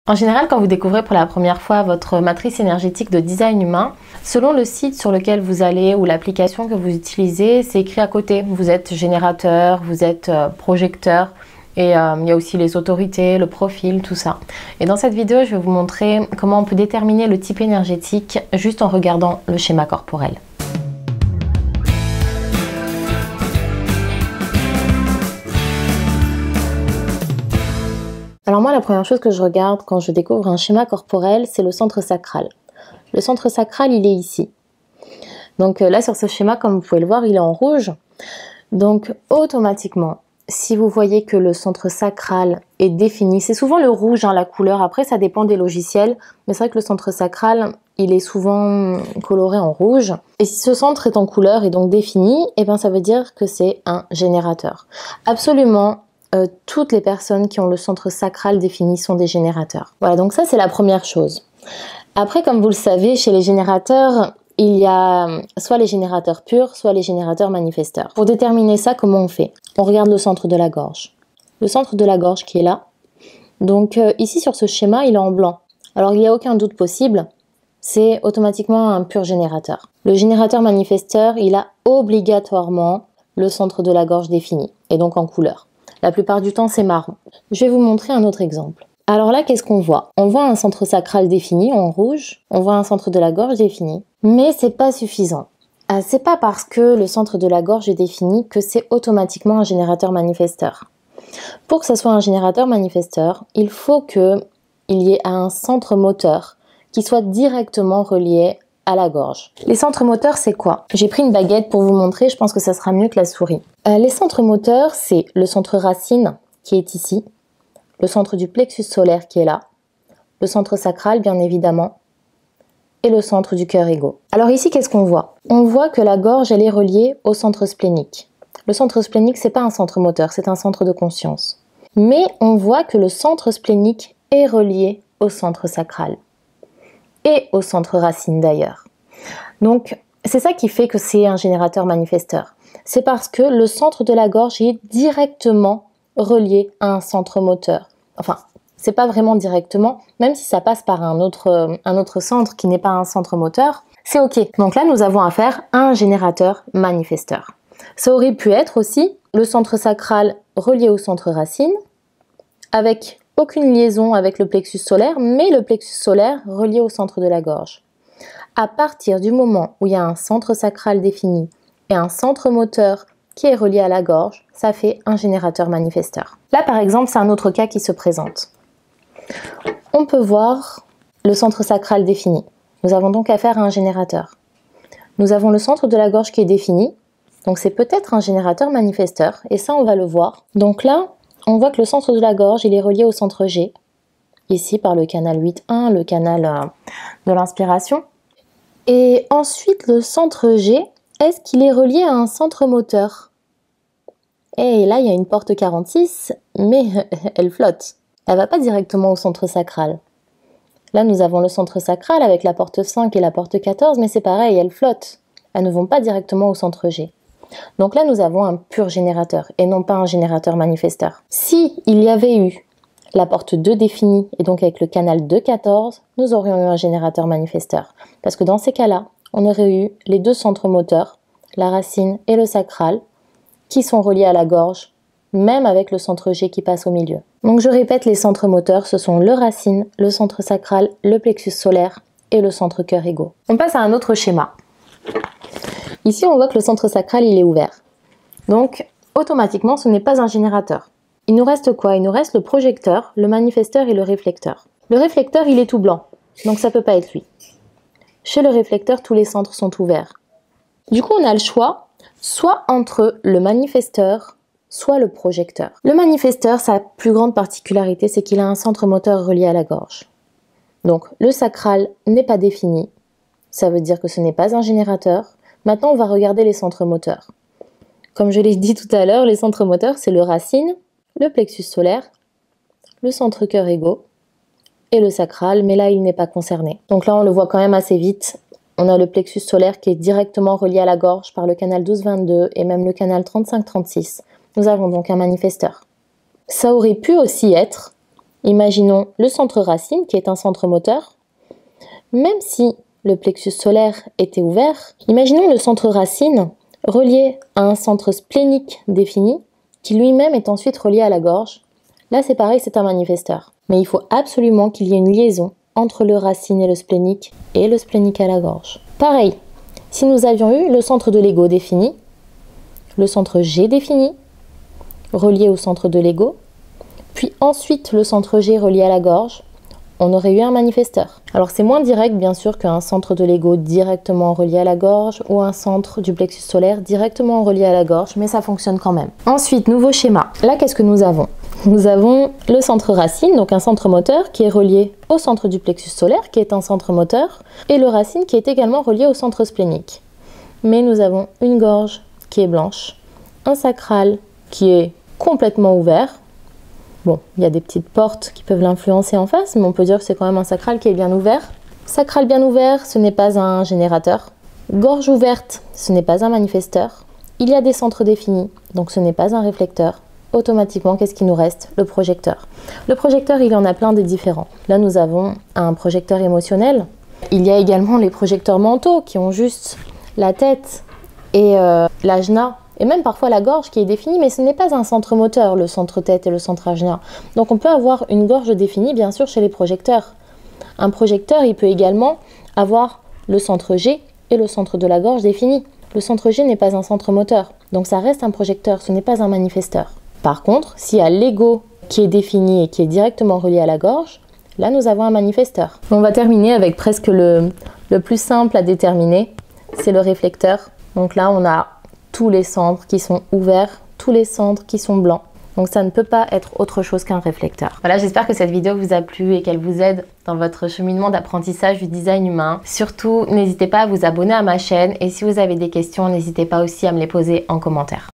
En général, quand vous découvrez pour la première fois votre matrice énergétique de design humain, selon le site sur lequel vous allez ou l'application que vous utilisez, c'est écrit à côté. Vous êtes générateur, vous êtes projecteur et il y a aussi les autorités, le profil, tout ça. Et dans cette vidéo, je vais vous montrer comment on peut déterminer le type énergétique juste en regardant le schéma corporel. Alors moi, la première chose que je regarde quand je découvre un schéma corporel, c'est le centre sacral. Le centre sacral, il est ici. Donc là, sur ce schéma, comme vous pouvez le voir, il est en rouge. Donc automatiquement, si vous voyez que le centre sacral est défini, c'est souvent le rouge, la couleur. Après, ça dépend des logiciels. Mais c'est vrai que le centre sacral, il est souvent coloré en rouge. Et si ce centre est en couleur et donc défini, eh bien, ça veut dire que c'est un générateur. Absolument. Toutes les personnes qui ont le centre sacral défini sont des générateurs. Voilà, donc ça c'est la première chose. Après, comme vous le savez, chez les générateurs, il y a soit les générateurs purs, soit les générateurs manifesteurs. Pour déterminer ça, comment on fait? On regarde le centre de la gorge. Le centre de la gorge qui est là. Donc ici sur ce schéma, il est en blanc. Alors il n'y a aucun doute possible, c'est automatiquement un pur générateur. Le générateur manifesteur, il a obligatoirement le centre de la gorge défini, et donc en couleur. La plupart du temps, c'est marron. Je vais vous montrer un autre exemple. Alors là, qu'est-ce qu'on voit? On voit un centre sacral défini en rouge, on voit un centre de la gorge défini, mais c'est pas suffisant. C'est pas parce que le centre de la gorge est défini que c'est automatiquement un générateur manifesteur. Pour que ce soit un générateur manifesteur, il faut qu'il y ait un centre moteur qui soit directement relié à la gorge. Les centres moteurs, c'est quoi? J'ai pris une baguette pour vous montrer, je pense que ça sera mieux que la souris. Les centres moteurs, c'est le centre racine qui est ici, le centre du plexus solaire qui est là, le centre sacral bien évidemment, et le centre du cœur égaux. Alors ici, qu'est-ce qu'on voit? On voit que la gorge, elle est reliée au centre splénique. Le centre splénique, c'est pas un centre moteur, c'est un centre de conscience. Mais on voit que le centre splénique est relié au centre sacral. Et au centre racine d'ailleurs. Donc, c'est ça qui fait que c'est un générateur manifesteur. C'est parce que le centre de la gorge est directement relié à un centre moteur. Enfin, c'est pas vraiment directement, même si ça passe par un autre centre qui n'est pas un centre moteur, c'est ok. Donc là, nous avons affaire à un générateur manifesteur. Ça aurait pu être aussi le centre sacral relié au centre racine, avec aucune liaison avec le plexus solaire, mais le plexus solaire relié au centre de la gorge. À partir du moment où il y a un centre sacral défini et un centre moteur qui est relié à la gorge, ça fait un générateur manifesteur. Là, par exemple, c'est un autre cas qui se présente. On peut voir le centre sacral défini. Nous avons donc affaire à un générateur. Nous avons le centre de la gorge qui est défini, donc c'est peut-être un générateur manifesteur, et ça, on va le voir. Donc là, on voit que le centre de la gorge, il est relié au centre G, ici par le canal 8.1, le canal de l'inspiration. Et ensuite, le centre G, est-ce qu'il est relié à un centre moteur? Et là, il y a une porte 46, mais elle flotte. Elle ne va pas directement au centre sacral. Là, nous avons le centre sacral avec la porte 5 et la porte 14, mais c'est pareil, elles flottent. Elles ne vont pas directement au centre G. Donc là, nous avons un pur générateur et non pas un générateur manifesteur. Si il y avait eu la porte 2 définie et donc avec le canal 2,14, nous aurions eu un générateur manifesteur. Parce que dans ces cas-là, on aurait eu les deux centres moteurs, la racine et le sacral, qui sont reliés à la gorge, même avec le centre G qui passe au milieu. Donc je répète, les centres moteurs, ce sont le racine, le centre sacral, le plexus solaire et le centre cœur égaux. On passe à un autre schéma. Ici, on voit que le centre sacral, il est ouvert. Donc, automatiquement, ce n'est pas un générateur. Il nous reste quoi? Il nous reste le projecteur, le manifesteur et le réflecteur. Le réflecteur, il est tout blanc, donc ça ne peut pas être lui. Chez le réflecteur, tous les centres sont ouverts. Du coup, on a le choix, soit entre le manifesteur, soit le projecteur. Le manifesteur, sa plus grande particularité, c'est qu'il a un centre moteur relié à la gorge. Donc, le sacral n'est pas défini. Ça veut dire que ce n'est pas un générateur. Maintenant, on va regarder les centres moteurs. Comme je l'ai dit tout à l'heure, les centres moteurs, c'est le racine, le plexus solaire, le centre cœur égaux et le sacral, mais là, il n'est pas concerné. Donc là, on le voit quand même assez vite. On a le plexus solaire qui est directement relié à la gorge par le canal 12-22 et même le canal 35-36. Nous avons donc un manifesteur. Ça aurait pu aussi être Imaginons le centre racine qui est un centre moteur. Même si le plexus solaire était ouvert, imaginons le centre racine relié à un centre splénique défini qui lui-même est ensuite relié à la gorge. Là c'est pareil, c'est un manifesteur. Mais il faut absolument qu'il y ait une liaison entre le racine et le splénique à la gorge. Pareil, si nous avions eu le centre de l'ego défini, le centre G défini, relié au centre de l'ego, puis ensuite le centre G relié à la gorge, on aurait eu un manifesteur. Alors c'est moins direct bien sûr qu'un centre de l'ego directement relié à la gorge ou un centre du plexus solaire directement relié à la gorge, mais ça fonctionne quand même. Ensuite, nouveau schéma. Là, qu'est-ce que nous avons? Nous avons le centre racine, donc un centre moteur qui est relié au centre du plexus solaire, qui est un centre moteur, et le racine qui est également relié au centre splénique. Mais nous avons une gorge qui est blanche, un sacral qui est complètement ouvert. Bon, il y a des petites portes qui peuvent l'influencer en face, mais on peut dire que c'est quand même un sacral qui est bien ouvert. Sacral bien ouvert, ce n'est pas un générateur. Gorge ouverte, ce n'est pas un manifesteur. Il y a des centres définis, donc ce n'est pas un réflecteur. Automatiquement, qu'est-ce qui nous reste? Le projecteur. Le projecteur, il y en a plein de différents. Là, nous avons un projecteur émotionnel. Il y a également les projecteurs mentaux qui ont juste la tête et l'ajna. Et même parfois la gorge qui est définie, mais ce n'est pas un centre moteur, le centre tête et le centre ajna. Donc on peut avoir une gorge définie, bien sûr, chez les projecteurs. Un projecteur, il peut également avoir le centre G et le centre de la gorge défini. Le centre G n'est pas un centre moteur, donc ça reste un projecteur, ce n'est pas un manifesteur. Par contre, s'il y a l'ego qui est défini et qui est directement relié à la gorge, là nous avons un manifesteur. On va terminer avec presque le plus simple à déterminer, c'est le réflecteur. Donc là on a tous les centres qui sont ouverts, tous les centres qui sont blancs. Donc ça ne peut pas être autre chose qu'un réflecteur. Voilà, j'espère que cette vidéo vous a plu et qu'elle vous aide dans votre cheminement d'apprentissage du design humain. Surtout, n'hésitez pas à vous abonner à ma chaîne et si vous avez des questions, n'hésitez pas aussi à me les poser en commentaire.